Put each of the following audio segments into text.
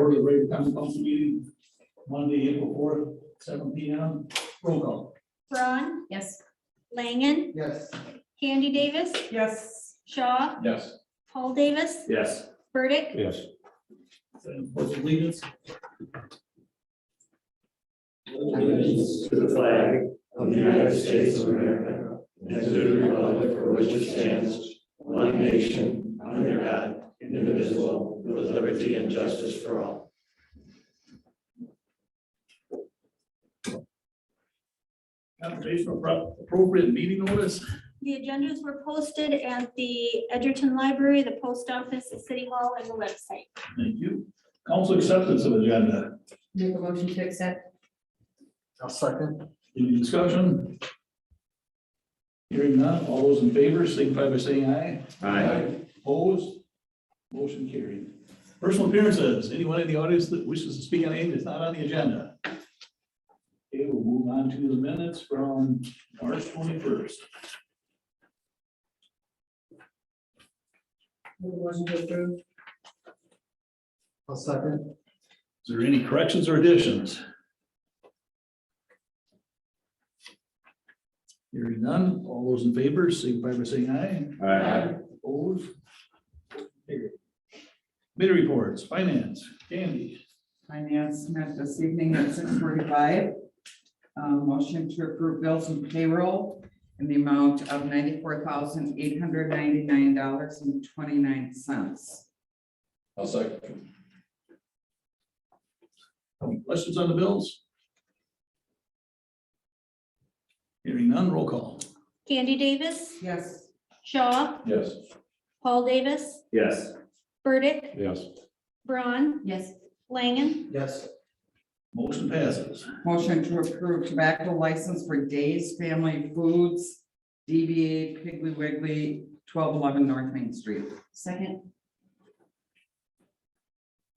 order the regular common council meeting, Monday, April 4th, 7 p.m. Roll call. Braun, Yes. Langen, Yes. Candy Davis, Yes. Shaw, Yes. Paul Davis, Yes. Burdick, Yes. Pledge of allegiance. Allegiance to the flag of the United States of America and to the republic for which it stands, one nation, under God, indivisible, with liberty and justice for all. Application for appropriate meeting notice. The agendas were posted at the Edgerton Library, the post office, the city hall, and the website. Thank you. Council acceptance of agenda. Make a motion to accept. I'll second. Any discussion? Hearing none, all those in favor signify by saying aye. Opposed? Motion carried. Personal appearances, anyone in the audience that wishes to speak on anything that's not on the agenda? Okay, we'll move on to the minutes from March 21st. Make a motion to approve. I'll second. Is there any corrections or additions? Hearing none, all those in favor signify by saying aye. Opposed? Carried. Committee reports, finance, Candy. Finance met this evening at 6:45. Motion to approve bills and payroll in the amount of $94,899.29. I'll second. Any questions on the bills? Hearing none, roll call. Candy Davis, Yes. Shaw, Yes. Paul Davis, Yes. Burdick, Yes. Braun, Yes. Langen, Yes. Motion passes. Motion to approve tobacco license for Days Family Foods, DBA Piggly Wiggly, 1211 North Main Street. Second.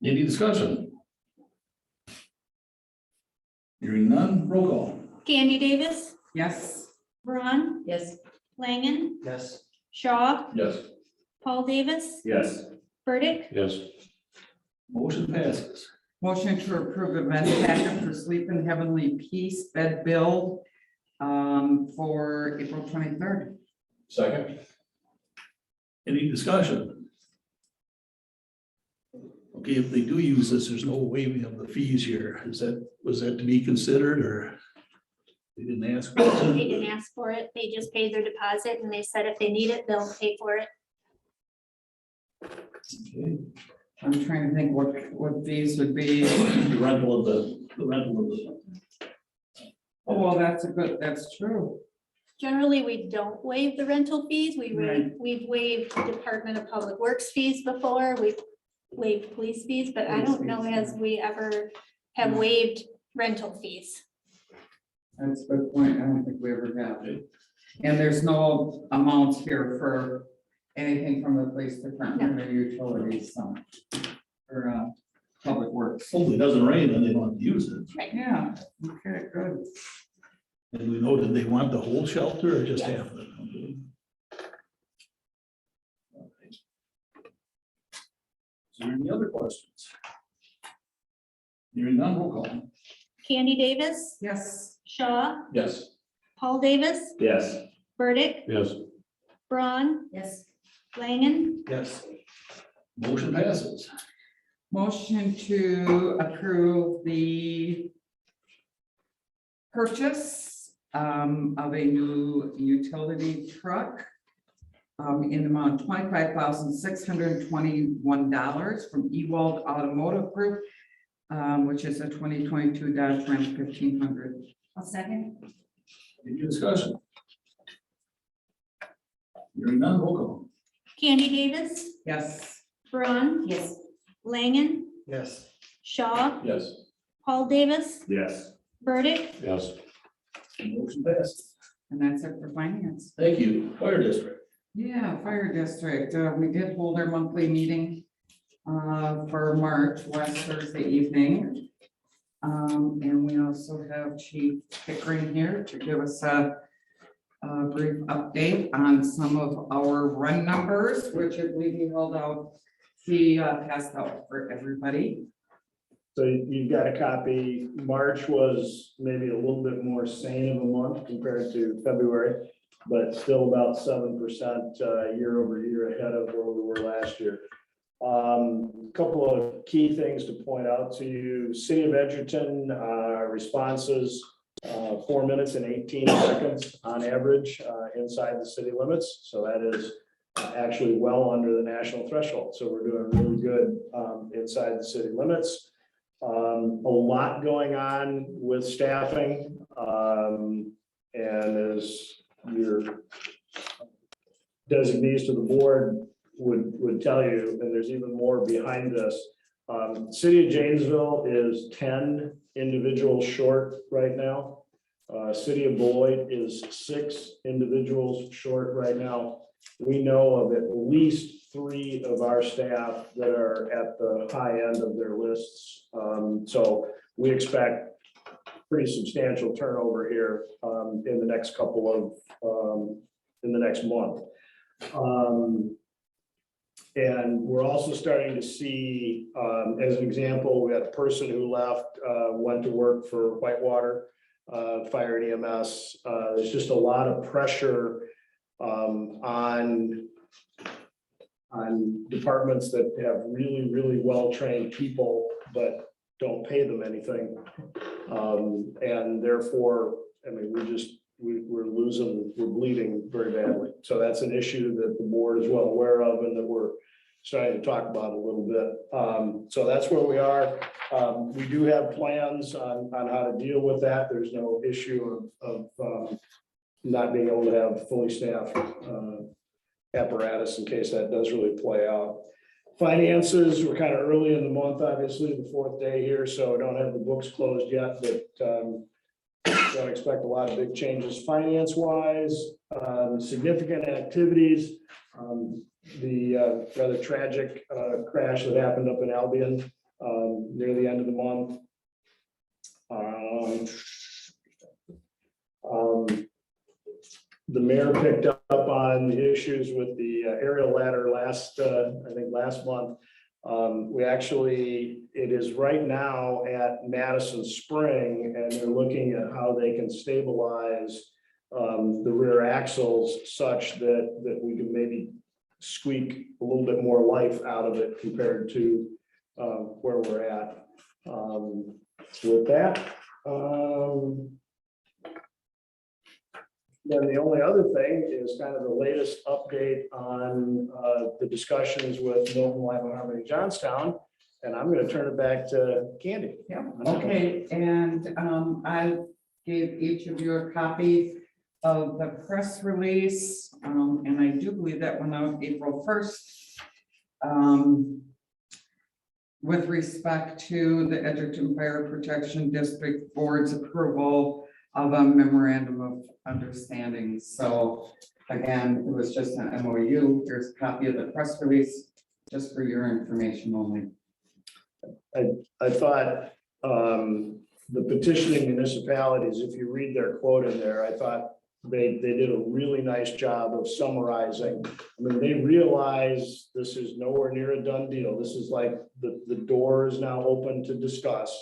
Any discussion? Hearing none, roll call. Candy Davis, Yes. Braun, Yes. Langen, Yes. Shaw, Yes. Paul Davis, Yes. Burdick, Yes. Motion passes. Motion to approve event packet for Sleep in Heavenly Peace bed build for April 23rd. Second. Any discussion? Okay, if they do use this, there's no waiving of the fees here. Was that to be considered or? They didn't ask? for it? they didn't ask for it, they just paid their deposit, and they said if they need it, they'll pay for it. Okay. I'm trying to think what these would be. The rental of the Oh, well, that's true. Generally, we don't waive the rental fees. Right. We've waived Department of Public Works fees before. We've waived police fees, but I don't know as we ever have waived rental fees. That's a good point. I don't think we ever have. And there's no amounts here for anything from the police department or utilities, so. For public works. hopefully it doesn't rain and they don't have to use it. Yeah, okay, good. And we know, did they want the whole shelter or just Yes. half of it? Okay. Okay. Is there any other questions? Hearing none, roll call. Candy Davis, Yes. Shaw, Yes. Paul Davis, Yes. Burdick, Yes. Braun, Yes. Langen, Yes. Motion passes. Motion to approve the purchase of a new utility truck in the amount of $25,621 from Ewald Automotive Group, which is a 2022 Dodge Ram 1500. I'll second. Any discussion? Hearing none, roll call. Candy Davis, Yes. Braun, Yes. Langen, Yes. Shaw, Yes. Paul Davis, Yes. Burdick, Yes. Motion passes. And that's it for finance. Thank you. Fire district. Yeah, fire district. We did hold our monthly meeting for March last Thursday evening. And we also have Chief Pickering here to give us a brief update on some of our run numbers, which I believe he held out, he passed out for everybody. So you've got a copy. March was maybe a little bit more sane of a month compared to February, but still about 7% year over year ahead of where we were last year. Couple of key things to point out to you. City of Edgerton responses 4 minutes and 18 seconds on average inside the city limits. So that is actually well under the national threshold. So we're doing really good inside the city limits. A lot going on with staffing. And as your designees to the board would tell you, and there's even more behind this. City of Janesville is 10 individuals short right now. City of Beloit is 6 individuals short right now. We know of at least 3 of our staff that are at the high end of their lists. So we expect pretty substantial turnover here in the next couple of, in the next month. And we're also starting to see, as an example, we had a person who left, went to work for Whitewater Fire and EMS. There's just a lot of pressure on departments that have really, really well-trained people, but don't pay them anything. And therefore, I mean, we're bleeding very badly. So that's an issue that the board is well aware of and that we're starting to talk about a little bit. So that's where we are. We do have plans on how to deal with that. There's no issue of not being able to have fully staffed apparatus in case that does really play out. Finances, we're kind of early in the month, obviously, the 4th day here, so I don't have the books closed yet, but don't expect a lot of big changes finance-wise. Significant activities. The rather tragic crash that happened up in Albion near the end of the month. The mayor picked up on the issues with the aerial ladder I think last month. It is right now at Madison Spring, and they're looking at how they can stabilize the rear axles such that we can maybe squeak a little bit more life out of it compared to where we're at. With that, then the only other thing is kind of the latest update on the discussions with Milton, Lima, Harmony, Johnstown. And I'm going to turn it back to Candy. Yeah, okay, and I gave each of you a copy of the press release, and I do believe that went out April 1st. With respect to the Edgerton Fire Protection District Board's approval of a memorandum of understanding. So again, it was just an MOU. Here's a copy of the press release, just for your information only. I thought the petitioning municipalities, if you read their quote in there, I thought they did a really nice job of summarizing. I mean, they realize this is nowhere near a done deal. This is like the door is now open to discuss.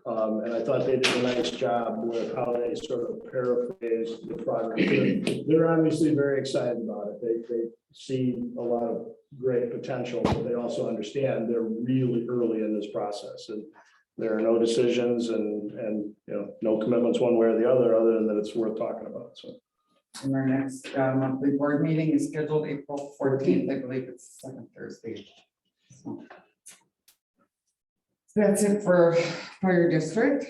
And I thought they did a nice job with how they sort of paraphrased the project. They're obviously very excited about it. They see a lot of great potential, but they also understand they're really early in this process, and there are no decisions and no commitments one way or the other than that it's worth talking about. So. And our next monthly board meeting is scheduled April 14th. I believe it's the second Thursday. So that's it for fire district.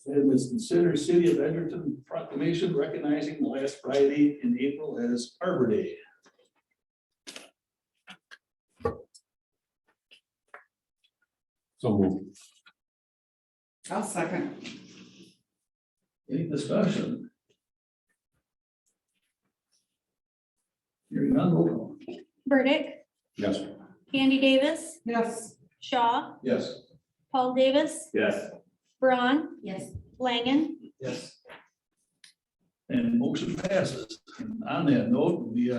It was considered City of Edgerton proclamation recognizing the last Friday in April as Arbor Day. So moved. I'll second. Any discussion? Hearing none, roll call. Burdick, Yes. Andy Davis, Yes. Shaw, Yes. Paul Davis, Yes. Braun, Yes. Langen, Yes. And motion passes. And on that note, we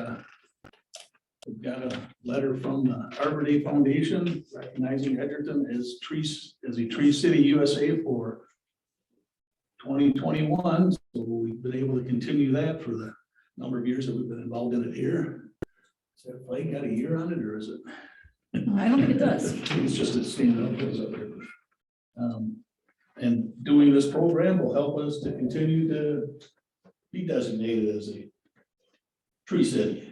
We've got a letter from the Arbor Day Foundation recognizing Edgerton as a Tree City USA for 2021. So we've been able to continue that for the number of years that we've been involved in it here. Is that flag got a year on it, or is it? I don't think it does. It's just a stand up. It's up there. And doing this program will help us to continue to be designated as a tree city.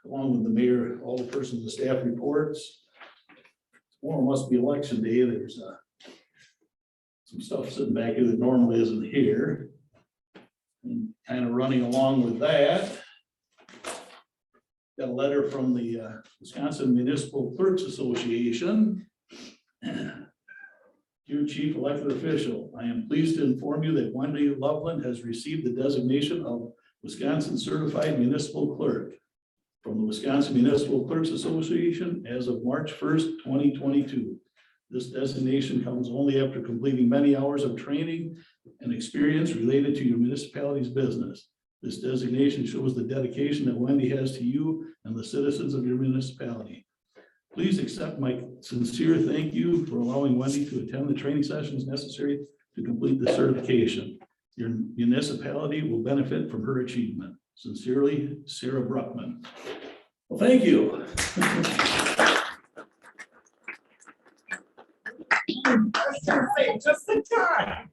Along with the mayor, all the persons, the staff reports. Tomorrow must be election day. There's some stuff sitting back here that normally isn't here. And kind of running along with that. Got a letter from the Wisconsin Municipal Clerks Association. Dear Chief Elected Official, I am pleased to inform you that Wendy Loveland has received the designation of Wisconsin Certified Municipal Clerk from the Wisconsin Municipal Clerks Association as of March 1st, 2022. This designation comes only after completing many hours of training and experience related to your municipality's business. This designation shows the dedication that Wendy has to you and the citizens of your municipality. Please accept my sincere thank you for allowing Wendy to attend the training sessions necessary to complete the certification. Your municipality will benefit from her achievement. Sincerely, Sarah Bruckman. Well, thank you. Just the time.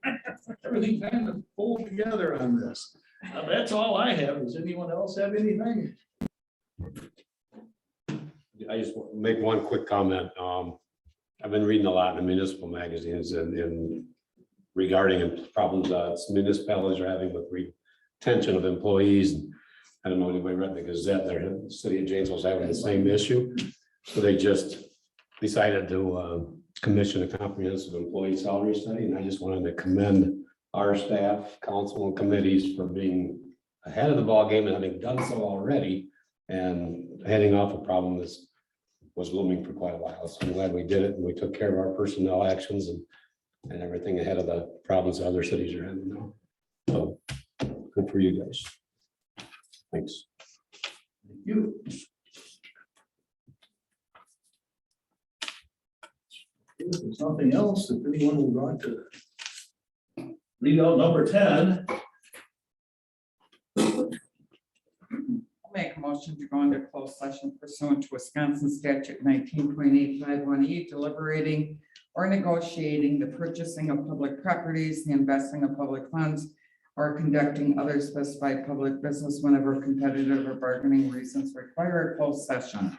Everything kind of pulled together on this. That's all I have. Does anyone else have anything? I just want to make one quick comment. I've been reading a lot in the municipal magazines and regarding problems municipalities are having with retention of employees. I don't know if anybody read the Gazette there. The city of Janesville's having the same issue. So they just decided to commission a comprehensive employee salary study. And I just wanted to commend our staff, council and committees for being ahead of the ballgame and having done so already and heading off a problem that was looming for quite a while. So I'm glad we did it and we took care of our personnel actions and everything ahead of the problems other cities are having now. So good for you guys. Thanks. Thank you. If there's nothing else, if anyone would like to read out number 10. I'll make a motion to go into closed session pursuant to Wisconsin statute 19.851E, deliberating or negotiating the purchasing of public properties, the investing of public funds, or conducting other specified public business whenever competitive or bargaining reasons require a closed session.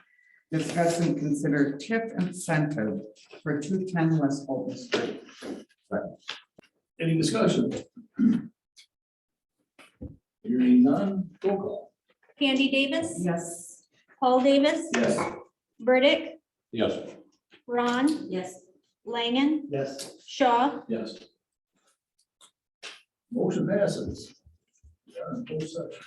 Discuss and consider TIP incentive for 210 West Fulton Street. Any discussion? Hearing none, roll call. Candy Davis, Yes. Paul Davis, Yes. Burdick, Yes. Ron, Yes. Langen, Yes. Shaw, Yes. Motion passes. We are in closed session.